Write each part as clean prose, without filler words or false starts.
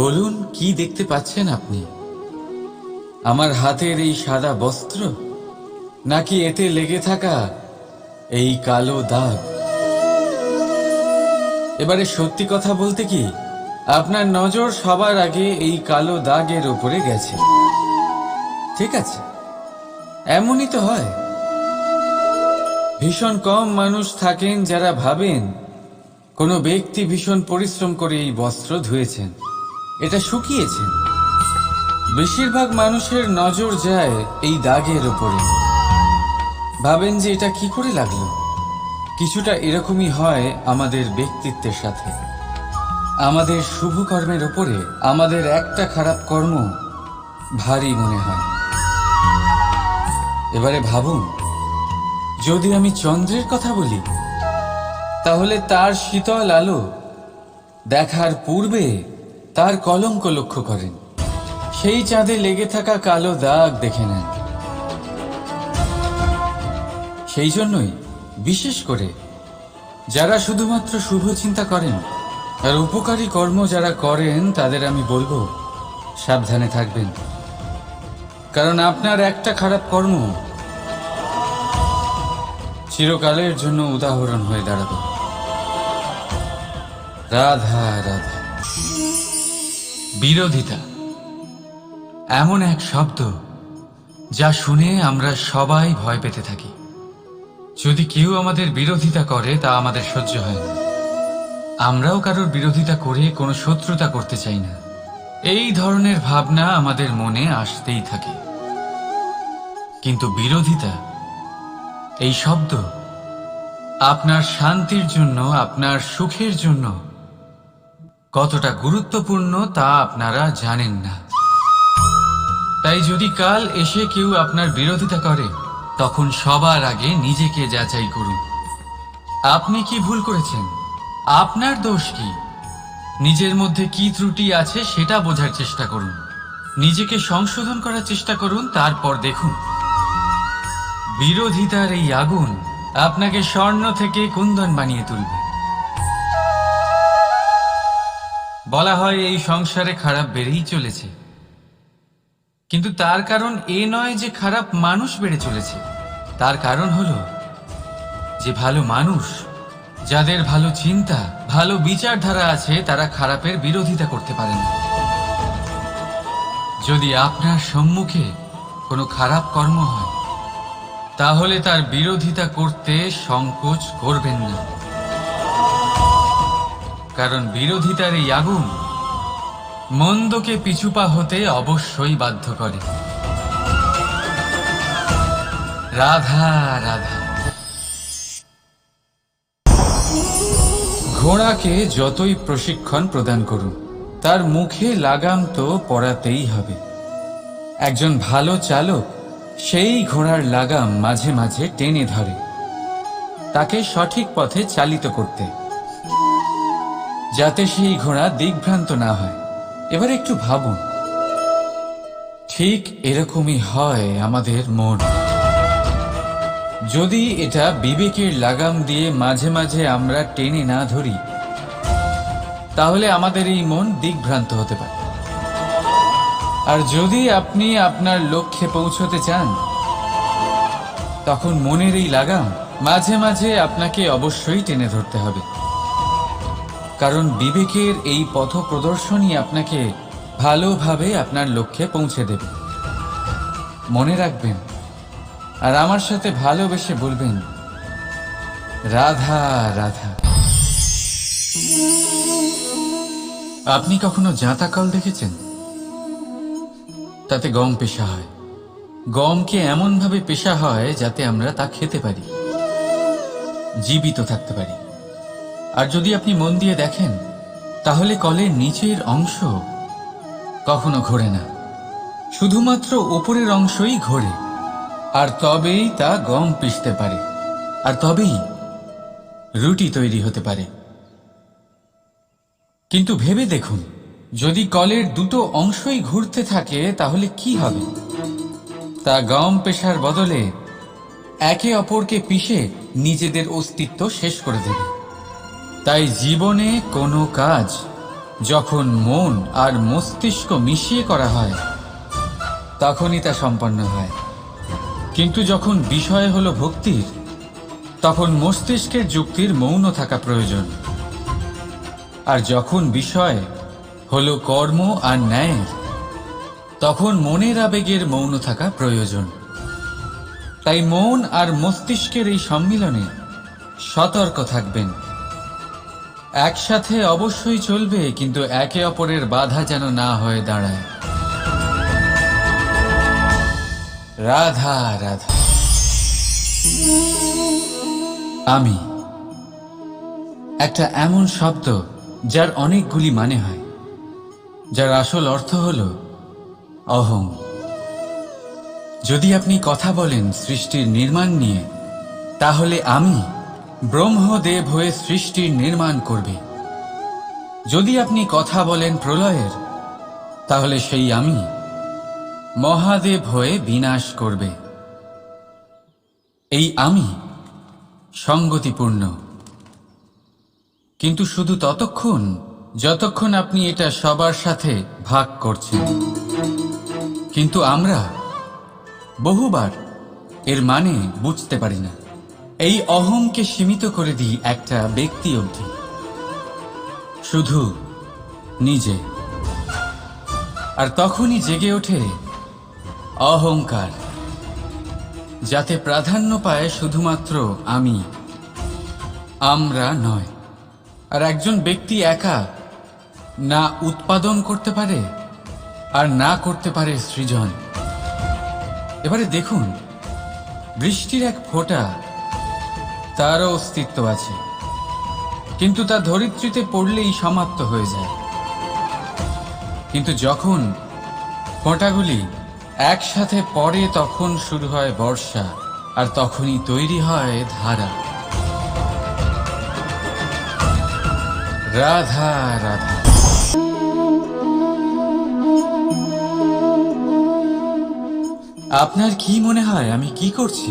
বলুন, কি দেখতে পাচ্ছেন আপনি? আমার হাতের এই সাদা বস্ত্র, নাকি এতে লেগে থাকা এই কালো দাগ? এবারে সত্যি কথা বলতে কি, আপনার নজর সবার আগে এই কালো দাগের ওপরে গেছে। ঠিক আছে, এমনই তো হয়। ভীষণ কম মানুষ থাকেন যারা ভাবেন কোনো ব্যক্তি ভীষণ পরিশ্রম করে এই বস্ত্র ধুয়েছেন, এটা শুকিয়েছেন। বেশিরভাগ মানুষের নজর যায় এই দাগের উপরে, ভাবেন যে এটা কি করে লাগলো। কিছুটা এরকমই হয় আমাদের ব্যক্তিত্বের সাথে। আমাদের শুভ কর্মের ওপরে আমাদের একটা খারাপ কর্ম ভারী মনে হয়। এবারে ভাবুন, যদি আমি চন্দ্রের কথা বলি, তাহলে তার শীতল আলো দেখার পূর্বে তার কলঙ্ক লক্ষ্য করেন, সেই চাঁদে লেগে থাকা কালো দাগ দেখে নেন। সেই জন্যই বিশেষ করে যারা শুধুমাত্র শুভ চিন্তা করেন আর উপকারী কর্ম যারা করেন, তাদের আমি বলবো সাবধানে থাকবেন। কারণ আপনার একটা খারাপ কর্ম চিরকালের জন্য উদাহরণ হয়ে দাঁড়াবে। রাধা রাধা। বিরোধিতা এমন এক শব্দ যা শুনে আমরা সবাই ভয় পেতে থাকি। যদি কেউ আমাদের বিরোধিতা করে তা আমাদের সহ্য হয় না। আমরাও কারোর বিরোধিতা করে কোনো শত্রুতা করতে চাই না। এই ধরনের ভাবনা আমাদের মনে আসতেই থাকে। কিন্তু বিরোধিতা এই শব্দ আপনার শান্তির জন্য, আপনার সুখের জন্য কতটা গুরুত্বপূর্ণ তা আপনারা জানেন না। তাই যদি কাল এসে কেউ আপনার বিরোধিতা করে, তখন সবার আগে নিজেকে যাচাই করুন। আপনি কি ভুল করেছেন? আপনার দোষ কি? নিজের মধ্যে কি ত্রুটি আছে সেটা বোঝার চেষ্টা করুন। নিজেকে সংশোধন করার চেষ্টা করুন। তারপর দেখুন, বিরোধিতার এই আগুন আপনাকে স্বর্ণ থেকে কুন্দন বানিয়ে তুলবে। বলা হয় এই সংসারে খারাপ বেড়েই চলেছে, কিন্তু তার কারণ এ নয় যে খারাপ মানুষ বেড়ে চলেছে। তার কারণ হলো যে ভালো মানুষ, যাদের ভালো চিন্তা, ভালো বিচারধারা আছে, তারা খারাপের বিরোধিতা করতে পারে না। যদি আপনার সম্মুখে কোনো খারাপ কর্ম হয়, তাহলে তার বিরোধিতা করতে সংকোচ করবেন না। কারণ বিরোধিতার এই আগুন মন্দকে পিছুপা হতে অবশ্যই বাধ্য করে। রাধা রাধা। ঘোড়াকে যতই প্রশিক্ষণ প্রদান করুন, তার মুখে লাগাম তো পরাতেই হবে। একজন ভালো চালক সেই ঘোড়ার লাগাম মাঝে মাঝে টেনে ধরে, তাকে সঠিক পথে চালিত করতে, যাতে সেই ঘোড়া দিকভ্রান্ত না হয়। এবার একটু ভাবুন, ঠিক এরকমই হয় আমাদের মন। যদি এটা বিবেকের লাগাম দিয়ে মাঝে মাঝে আমরা টেনে না ধরি, তাহলে আমাদের এই মন দিকভ্রান্ত হতে পারে। আর যদি আপনি আপনার লক্ষ্যে পৌঁছতে চান, তখন মনের এই লাগাম মাঝে মাঝে আপনাকে অবশ্যই টেনে ধরতে হবে। কারণ বিবেকের এই পথ প্রদর্শনই আপনাকে ভালোভাবে আপনার লক্ষ্যে পৌঁছে দেবে। মনে রাখবেন, আর আমার সাথে ভালোবেসে বলবেন, রাধা রাধা। আপনি কখনো জাঁতা কল দেখেছেন? তাতে গম পেষা হয়। গমকে এমনভাবে পেষা হয় যাতে আমরা তা খেতে পারি, জীবিত থাকতে পারি। আর যদি আপনি মন দিয়ে দেখেন, তাহলে কলের নিচের অংশ কখনো ঘোরে না, শুধুমাত্র উপরের অংশই ঘোরে। আর তবেই তা গম পিষতে পারে, আর তবেই রুটি তৈরি হতে পারে। কিন্তু ভেবে দেখুন, যদি কলের দুটো অংশই ঘুরতে থাকে, তাহলে কি হবে? তা গম পেশার বদলে একে অপরকে পিষে নিজেদের অস্তিত্ব শেষ করে দেবে। তাই জীবনে কোনো কাজ যখন মন আর মস্তিষ্ক মিশিয়ে করা হয় তখনই তা সম্পন্ন হয়। কিন্তু যখন বিষয় হলো ভক্তির, তখন মস্তিষ্কের যুক্তির মৌন থাকা প্রয়োজন। আর যখন বিষয় হলো কর্ম আর ন্যায়ের, তখন মনের আবেগের মৌন থাকা প্রয়োজন। তাই মন আর মস্তিষ্কের এই সম্মিলনে সতর্ক থাকবেন। একসাথে অবশ্যই চলবে, কিন্তু একে অপরের বাধা যেন না হয়ে দাঁড়ায়। রাধা রাধা। আমি একটা এমন শব্দ যার অনেকগুলি মানে হয়, যার আসল অর্থ হল অহং। যদি আপনি কথা বলেন সৃষ্টির নির্মাণ নিয়ে, তাহলে আমি ব্রহ্মদেব হয়ে সৃষ্টির নির্মাণ করবে। যদি আপনি কথা বলেন প্রলয়ের, তাহলে সেই আমি মহাদেব হয়ে বিনাশ করবে। এই আমি সঙ্গতিপূর্ণ, কিন্তু শুধু ততক্ষণ যতক্ষণ আপনি এটা সবার সাথে ভাগ করছেন। কিন্তু আমরা বহুবার এর মানে বুঝতে পারি না। এই অহংকে সীমিত করে দিই একটা ব্যক্তি অবধি, শুধু নিজে। আর তখনই জেগে ওঠে অহংকার, যাতে প্রাধান্য পায় শুধুমাত্র আমি, আমরা নয়। আর একজন ব্যক্তি একা না উৎপাদন করতে পারে আর না করতে পারে সৃজন। এবারে দেখুন, বৃষ্টির এক ফোঁটা, তারও অস্তিত্ব আছে, কিন্তু তা ধরিত্রীতে পড়লেই সমাপ্ত হয়ে যায়। কিন্তু যখন ফোঁটাগুলি একসাথে পড়ে, তখন শুরু হয় বর্ষা, আর তখনই তৈরি হয় ধারা। রাধা রাধা। আপনার কি মনে হয় আমি কি করছি?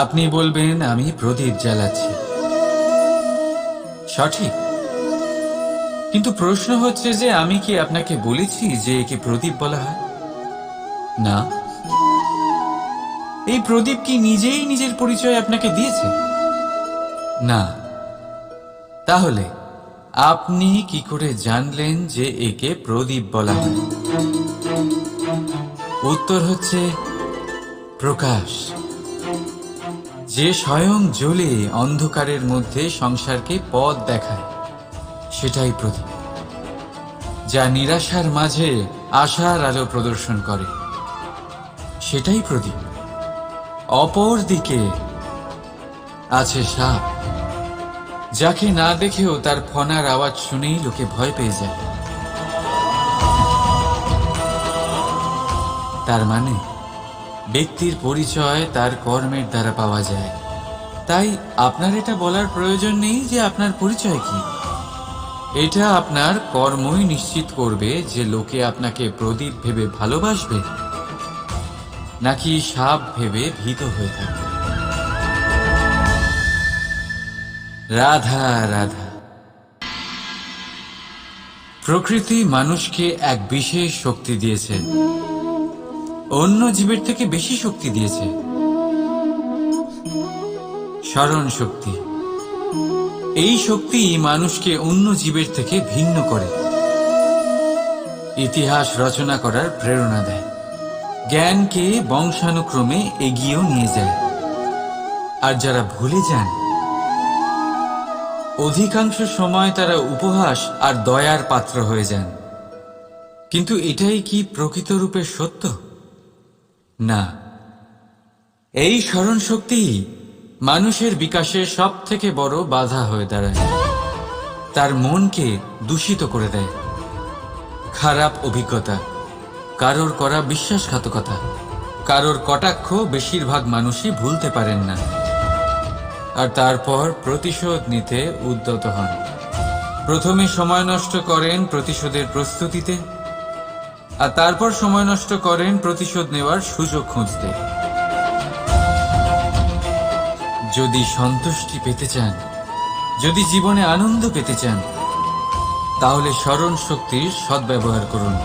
আপনি বলবেন আমি প্রদীপ জ্বালাচ্ছি। সঠিক, কিন্তু প্রশ্ন হচ্ছে যে আমি কি আপনাকে বলেছি যে একে প্রদীপ বলা হয়? না। এই প্রদীপ কি নিজেই নিজের পরিচয় আপনাকে দিয়েছে? না। তাহলে আপনি কি করে জানলেন যে একে প্রদীপ বলা হয়? উত্তর হচ্ছে প্রকাশ, যে স্বয়ং জ্বলে অন্ধকারের মধ্যে সংসারকে পথ দেখায়, সেটাই প্রদীপ। যা নিরাশার মাঝে আশার আলো প্রদর্শন করে, সেটাই প্রদীপ। অপর দিকে আছে সাপ, যাকে না দেখেও তার ফনার আওয়াজ শুনেই লোকে ভয় পেয়ে যায়। তার মানে ব্যক্তির পরিচয় তার কর্মের দ্বারা পাওয়া যায়। তাই আপনার এটা বলার প্রয়োজন নেই যে আপনার পরিচয় কি। এটা আপনার কর্মই নিশ্চিত করবে যে লোকে আপনাকে প্রদীপ ভেবে ভালোবাসবে নাকি সাপ ভেবে ভীত হয়ে থাকবে। রাধা রাধা। প্রকৃতি মানুষকে এক বিশেষ শক্তি দিয়েছে, অন্য জীবের থেকে বেশি শক্তি দিয়েছে। স্মরণ শক্তি। এই শক্তি মানুষকে অন্য জীবের থেকে ভিন্ন করে, ইতিহাস রচনা করার প্রেরণা দেয়, জ্ঞানকে বংশানুক্রমে এগিয়েও নিয়ে যায়। আর যারা ভুলে যান, অধিকাংশ সময় তারা উপহাস আর দয়ার পাত্র হয়ে যান। কিন্তু এটাই কি প্রকৃত রূপে সত্য? না। এই স্মরণ শক্তি মানুষের বিকাশে সব থেকে বড় বাধা হয়ে দাঁড়ায়। তার মনকে দূষিত করে দেয়। খারাপ অভিজ্ঞতা, কারোর করা বিশ্বাসঘাতকতা, কারোর কটাক্ষ বেশিরভাগ মানুষই ভুলতে পারেন না। আর তারপর প্রতিশোধ নিতে উদ্যত হন। প্রথমে সময় নষ্ট করেন প্রতিশোধের প্রস্তুতিতে, আর তারপর সময় নষ্ট করেন প্রতিশোধ নেওয়ার সুযোগ খুঁজতে। যদি সন্তুষ্টি পেতে চান, যদি জীবনে আনন্দ পেতে চান, তাহলে স্মরণ শক্তির সদ্ব্যবহার করুন।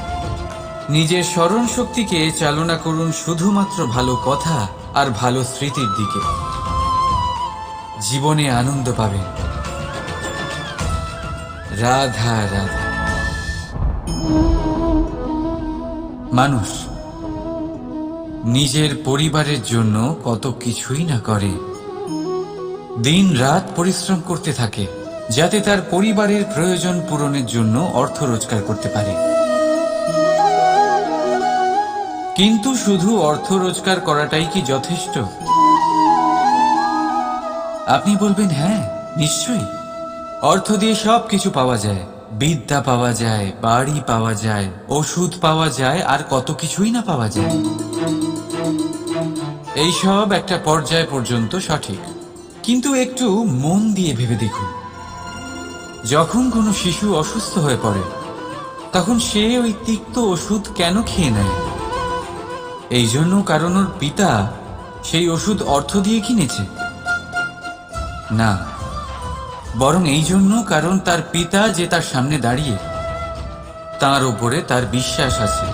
নিজের স্মরণ শক্তিকে চালনা করুন শুধুমাত্র ভালো কথা আর ভালো স্মৃতির দিকে। জীবনে আনন্দ পাবেন। রাধা রাধা। মানুষ নিজের পরিবারের জন্য কত কিছুই না করে, দিন রাত পরিশ্রম করতে থাকে যাতে তার পরিবারের প্রয়োজন পূরণের জন্য অর্থ রোজগার করতে পারে। কিন্তু শুধু অর্থ রোজগার করাটাই কি যথেষ্ট? আপনি বলবেন হ্যাঁ, নিশ্চয়ই। অর্থ দিয়ে সবকিছু পাওয়া যায়, বিদ্যা পাওয়া যায়, বাড়ি পাওয়া যায়, ওষুধ পাওয়া যায়, আর কত কিছুই না পাওয়া যায়। এইসব একটা পর্যায় পর্যন্ত সঠিক, কিন্তু একটু মন দিয়ে ভেবে দেখুন, যখন কোনো শিশু অসুস্থ হয়ে পড়ে তখন সে ওই তিক্ত ওষুধ কেন খেয়ে নেয়? এই জন্য কারণ ওর পিতা সেই ওষুধ অর্থ দিয়ে কিনেছে? না, বরং এই জন্য কারণ তার পিতা যে তার সামনে দাঁড়িয়ে, তার উপরে তার বিশ্বাস আছে।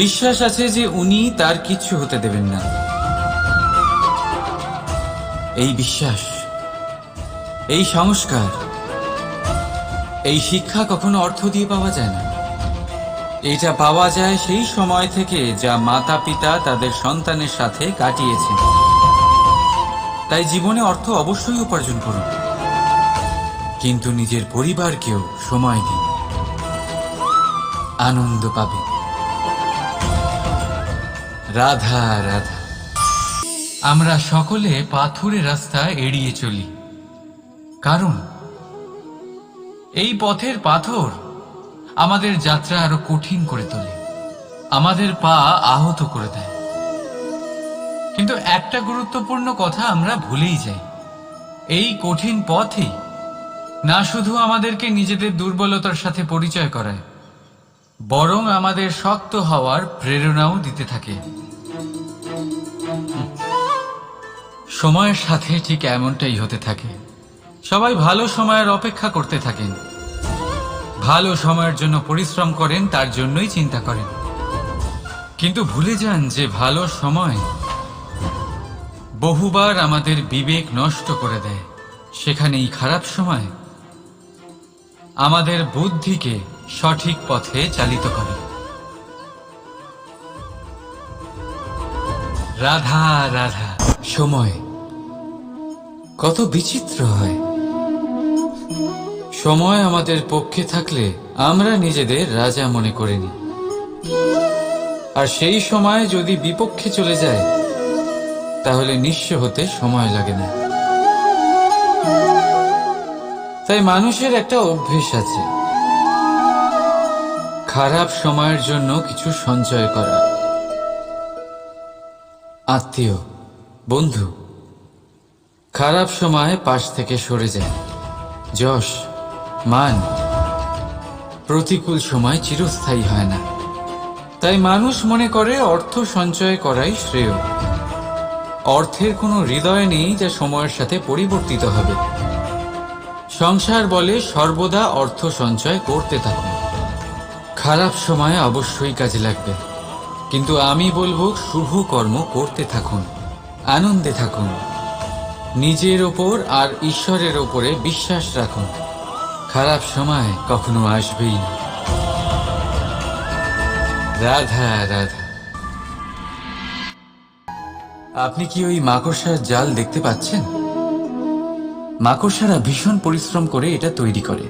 বিশ্বাস আছে যে উনি তার কিচ্ছু হতে দেবেন না। এই বিশ্বাস, এই সংস্কার, এই শিক্ষা কখনো অর্থ দিয়ে পাওয়া যায় না। এটা পাওয়া যায় সেই সময় থেকে যা মাতা পিতা তাদের সন্তানের সাথে কাটিয়েছেন। তাই জীবনে অর্থ অবশ্যই উপার্জন করুন, কিন্তু নিজের পরিবারকেও সময় দিন, আনন্দ পাবে। রাধা রাধা। আমরা সকলে পাথুরে রাস্তা এড়িয়ে চলি, কারণ এই পথের পাথর আমাদের যাত্রা আরো কঠিন করে তোলে, আমাদের পা আহত করে দেয়। কিন্তু একটা গুরুত্বপূর্ণ কথা আমরা ভুলেই যাই, এই কঠিন পথই না শুধু আমাদেরকে নিজেদের দুর্বলতার সাথে পরিচয় করায়, বরং আমাদের শক্ত হওয়ার প্রেরণাও দিতে থাকে। সময়ের সাথে ঠিক এমনটাই হতে থাকে। সবাই ভালো সময়ের অপেক্ষা করতে থাকেন, ভালো সময়ের জন্য পরিশ্রম করেন, তার জন্যই চিন্তা করেন, কিন্তু ভুলে যান যে ভালো সময় বহুবার আমাদের বিবেক নষ্ট করে দেয়। সেখানেই খারাপ সময় আমাদের বুদ্ধিকে সঠিক পথে চালিত করে। রাধা রাধা। সময় কত বিচিত্র হয়। সময় আমাদের পক্ষে থাকলে আমরা নিজেদের রাজা মনে করে নিই, আর সেই সময় যদি বিপক্ষে চলে যায় তাহলে নিঃস্ব হতে সময় লাগে না। তাই মানুষের একটা অভ্যেস আছে, খারাপ সময়ের জন্য কিছু সঞ্চয় করা। আত্মীয়, বন্ধু খারাপ সময় পাশ থেকে সরে যায়। যশ, মান প্রতিকূল সময় চিরস্থায়ী হয় না। তাই মানুষ মনে করে অর্থ সঞ্চয় করাই শ্রেয়। অর্থের কোনো হৃদয় নেই যা সময়ের সাথে পরিবর্তিত হবে। সংসার বলে সর্বদা অর্থ সঞ্চয় করতে থাকুন। খারাপ সময় অবশ্যই কাজে লাগবে, কিন্তু আমি বলবো শুভ কর্ম করতে থাকুন, আনন্দে থাকুন, নিজের ওপর আর ঈশ্বরের ওপরে বিশ্বাস রাখুন। খারাপ সময় কখনো আসবেই না। রাধা রাধা। আপনি কি ওই মাকড়সার জাল দেখতে পাচ্ছেন? মাকড়সারা ভীষণ পরিশ্রম করে এটা তৈরি করে,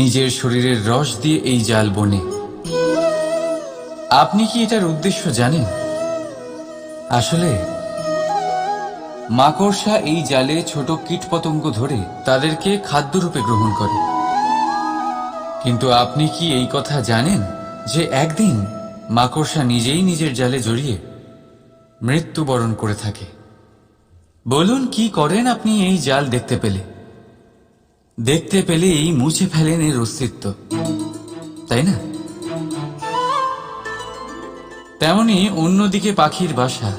নিজের শরীরের রস দিয়ে এই জাল বোনে। আপনি কি এটার উদ্দেশ্য জানেন? আসলে মাকড়সা এই জালে ছোট কীটপতঙ্গ ধরে তাদেরকে খাদ্যরূপে গ্রহণ করে। কিন্তু আপনি কি এই কথা জানেন যে একদিন মাকড়সা নিজেই নিজের জালে জড়িয়ে মৃত্যুবরণ করে থাকে? বলুন, কি করেন আপনি এই জাল দেখতে পেলেই মুছে ফেলেন এর অস্তিত্ব, তাই না? তেমনি অন্যদিকে পাখির বাসা,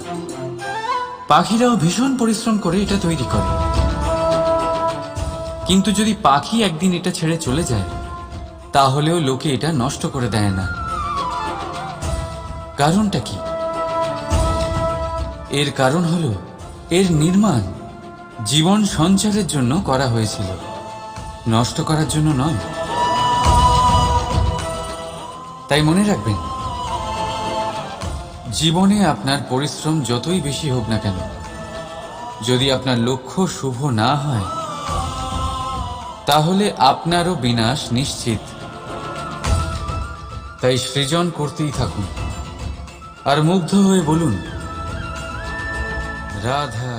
পাখিরাও ভীষণ পরিশ্রম করে এটা তৈরি করে। কিন্তু যদি পাখি একদিন এটা ছেড়ে চলে যায় তাহলেও লোকে এটা নষ্ট করে দেয় না। কারণটা কি? এর কারণ হলো এর নির্মাণ জীবন সঞ্চারের জন্য করা হয়েছিল, নষ্ট করার জন্য নয়। তাই মনে রাখবেন, জীবনে আপনার পরিশ্রম যতই বেশি হোক না কেন, যদি আপনার লক্ষ্য শুভ না হয়, তাহলে আপনারও বিনাশ নিশ্চিত। তাই সৃজন করতেই থাকুন আর মুগ্ধ হয়ে বলুন, রাধা